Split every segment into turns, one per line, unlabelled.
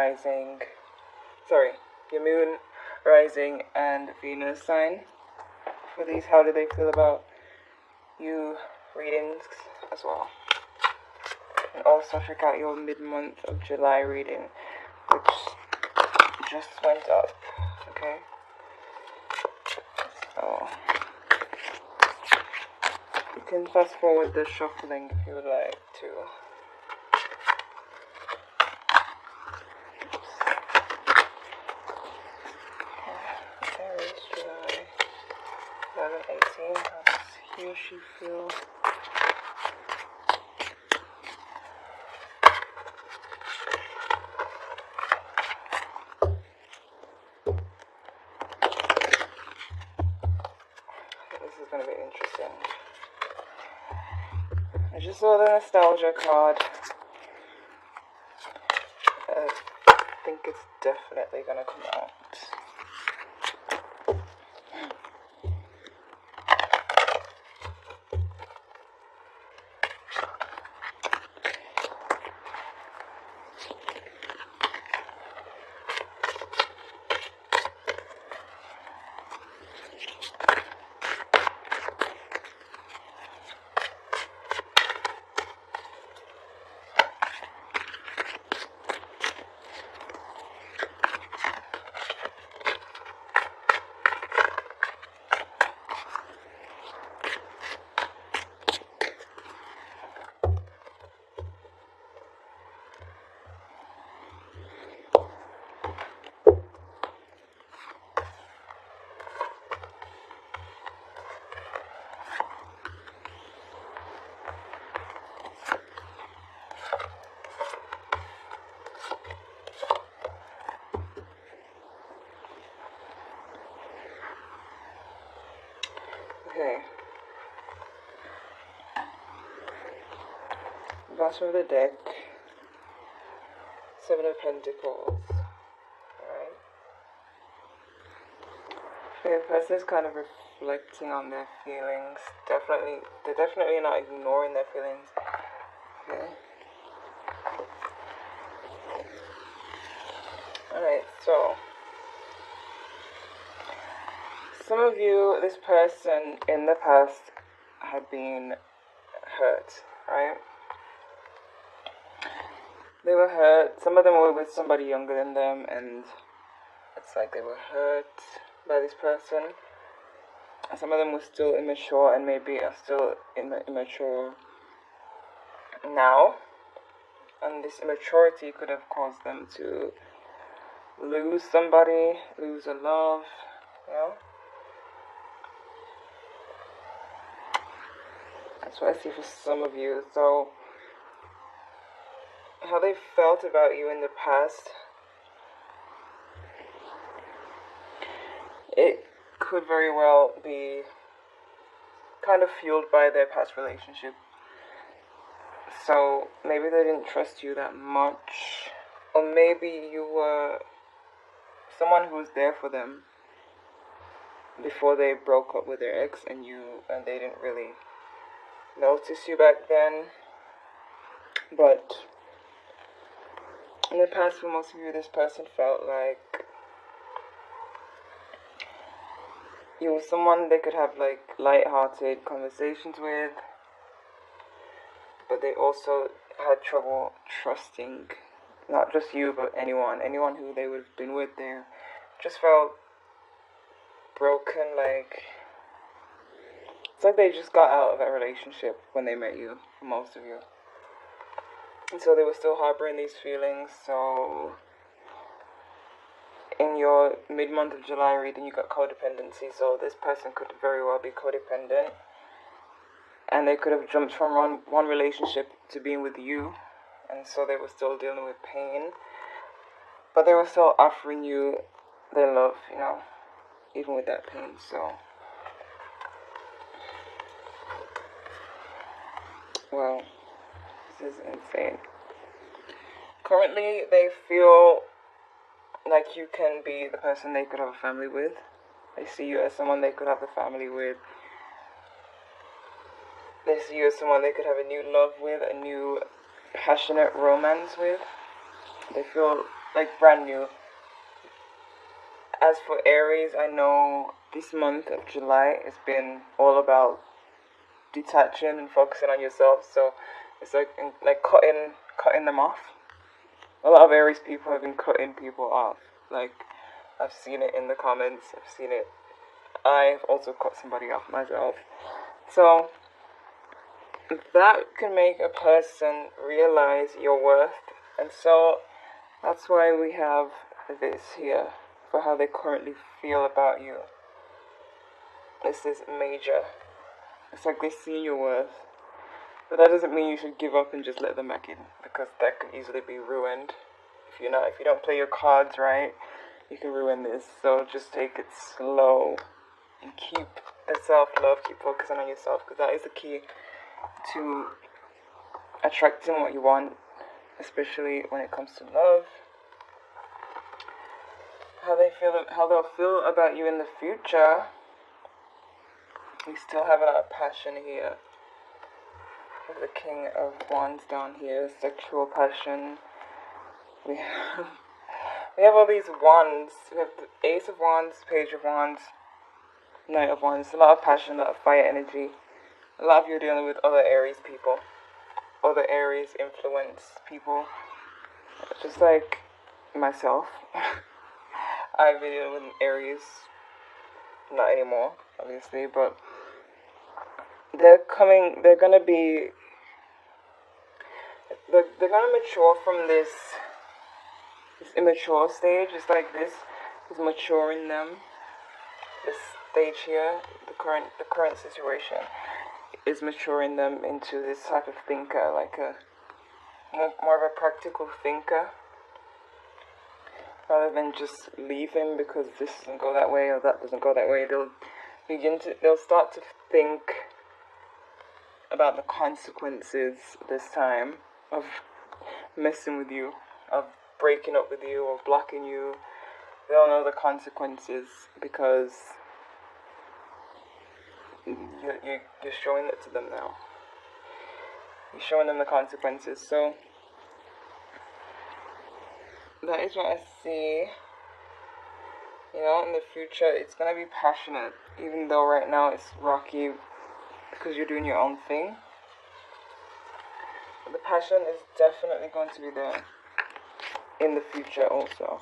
rising, your moon, rising, and Venus sign. For these, how do they feel about you readings as well? And also check out your mid-month of July reading, which just went up, okay? So, you can fast forward the shuffling if you would like to. Aries, July 11, 18, how does he or she feel? This is going to be interesting. I just saw the nostalgia card. I think it's definitely going to come out. Okay. Bottom of the deck. 7 of Pentacles. Alright. The person is kind of reflecting on their feelings. They're definitely not ignoring their feelings. Okay. Alright, so some of you, this person in the past had been hurt, right? They were hurt. Some of them were with somebody younger than them, and it's like they were hurt by this person. Some of them were still immature and maybe are still immature now. And this immaturity could have caused them to lose somebody, lose a love, you know? That's what I see for some of you. So, how they felt about you in the past, it could very well be kind of fueled by their past relationship. So, maybe they didn't trust you that much. Or maybe you were someone who was there for them before they broke up with their ex, and they didn't really notice you back then. But in the past, for most of you, this person felt like you were someone they could have like light-hearted conversations with, but they also had trouble trusting not just you, but anyone who they would have been with. They just felt broken, like it's like they just got out of that relationship when they met you, for most of you. And so they were still harboring these feelings. So in your mid-month of July reading, you got codependency. So this person could very well be codependent, and they could have jumped from one relationship to being with you, and so they were still dealing with pain, but they were still offering you their love, you know, even with that pain. So, well, this is insane. Currently, they feel like you can be the person they could have a family with. They see you as someone they could have a family with. They see you as someone they could have a new love with, a new passionate romance with. They feel like brand new. As for Aries, I know this month of July has been all about detaching and focusing on yourself. So it's like cutting them off. A lot of Aries people have been cutting people off. Like, I've seen it in the comments. I've seen it. I've also cut somebody off myself. So that can make a person realize your worth. And so that's why we have this here, for how they currently feel about you. This is major. It's like they see your worth. But that doesn't mean you should give up and just let them back in, because that could easily be ruined. If you don't play your cards right, you can ruin this. So just take it slow and keep the self-love, keep focusing on yourself, because that is the key to attracting what you want, especially when it comes to love. How they'll feel about you in the future. We still have a lot of passion here. The King of Wands down here, sexual passion. We have all these wands. We have the Ace of Wands, Page of Wands, Knight of Wands. A lot of passion, a lot of fire energy. A lot of you are dealing with other Aries people, other Aries influence people, just like myself. I've been dealing with Aries, not anymore, obviously, but they're gonna mature from this immature stage. It's like this is maturing them. This stage here, the current situation, is maturing them into this type of thinker, like a more of a practical thinker, rather than just leaving because this doesn't go that way or that doesn't go that way. They'll start to think about the consequences this time of messing with you, of breaking up with you or blocking you. They'll know the consequences because you're showing it to them now. You're showing them the consequences. So that is what I see. In the future, it's gonna be passionate, even though right now it's rocky because you're doing your own thing. But the passion is definitely going to be there in the future also.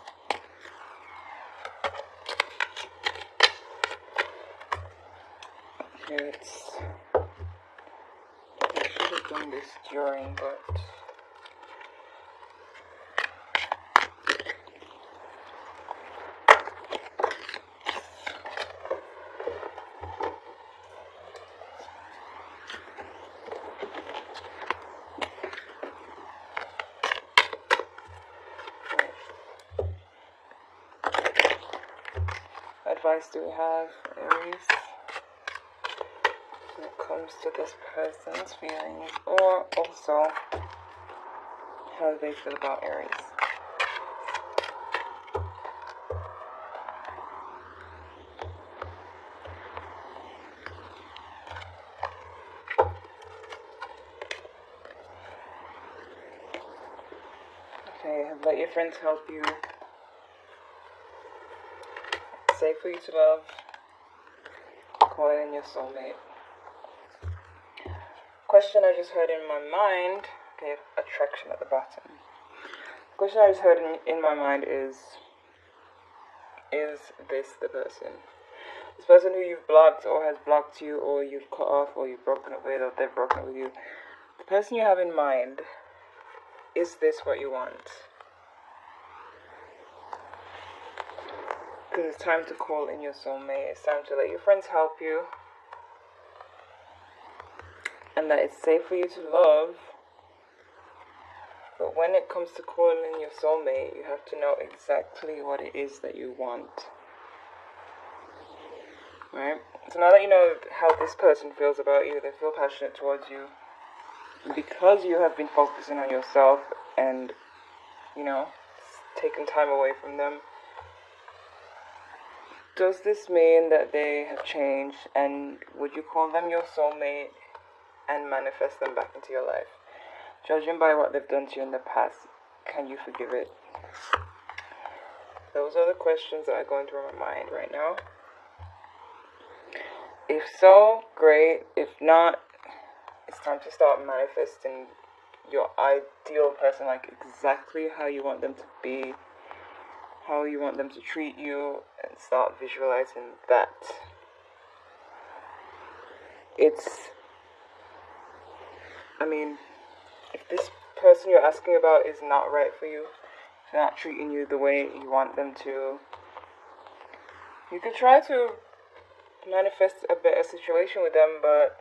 Okay, I should have done this during, but what advice do we have, Aries, when it comes to this person's feelings, or also how do they feel about Aries? Okay, let your friends help you. Safe for you to love. Calling in your soulmate. Question I just heard in my mind. Okay, attraction at the bottom. Question I just heard in my mind is this the person? This person who you've blocked or has blocked you, or you've cut off, or you've broken up with, or they've broken up with you. The person you have in mind, is this what you want? Because it's time to call in your soulmate. It's time to let your friends help you. And that it's safe for you to love. But when it comes to calling in your soulmate, you have to know exactly what it is that you want. Right? So now that you know how this person feels about you, they feel passionate towards you. Because you have been focusing on yourself and, taking time away from them. Does this mean that they have changed, and would you call them your soulmate and manifest them back into your life? Judging by what they've done to you in the past, can you forgive it? Those are the questions that are going through my mind right now. If so, great. If not, it's time to start manifesting your ideal person, like exactly how you want them to be, how you want them to treat you, and start visualizing that. If this person you're asking about is not right for you, if they're not treating you the way you want them to, you could try to manifest a better situation with them, but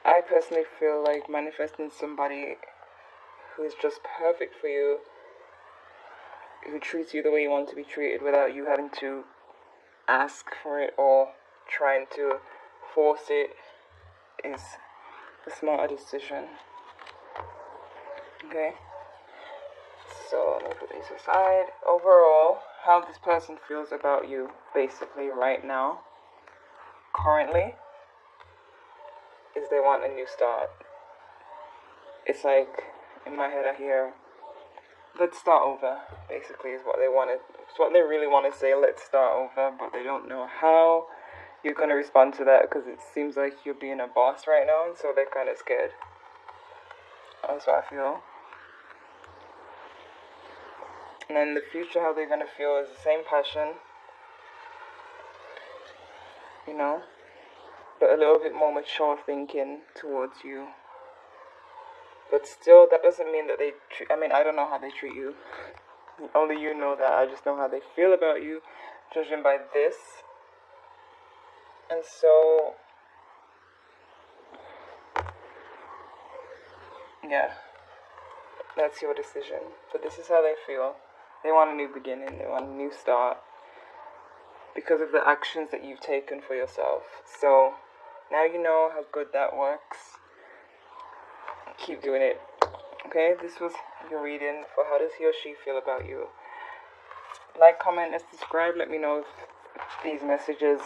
I personally feel like manifesting somebody who is just perfect for you, who treats you the way you want to be treated without you having to ask for it or trying to force it, is the smarter decision. Okay? So let me put these aside. Overall, how this person feels about you basically right now, currently, is they want a new start. It's like, in my head I hear, let's start over, basically is what they wanted. It's what they really want to say, let's start over, but they don't know how you're going to respond to that, because it seems like you're being a boss right now, and so they're kind of scared. That's what I feel. And then in the future, how they're going to feel is the same passion, you know, but a little bit more mature thinking towards you. But still, that doesn't mean that I don't know how they treat you. Only you know that. I just know how they feel about you, judging by this. And so, yeah, that's your decision. But this is how they feel. They want a new beginning. They want a new start because of the actions that you've taken for yourself. So, now you know how good that works. Keep doing it. Okay, this was your reading for how does he or she feel about you. Like, comment, and subscribe. Let me know if these messages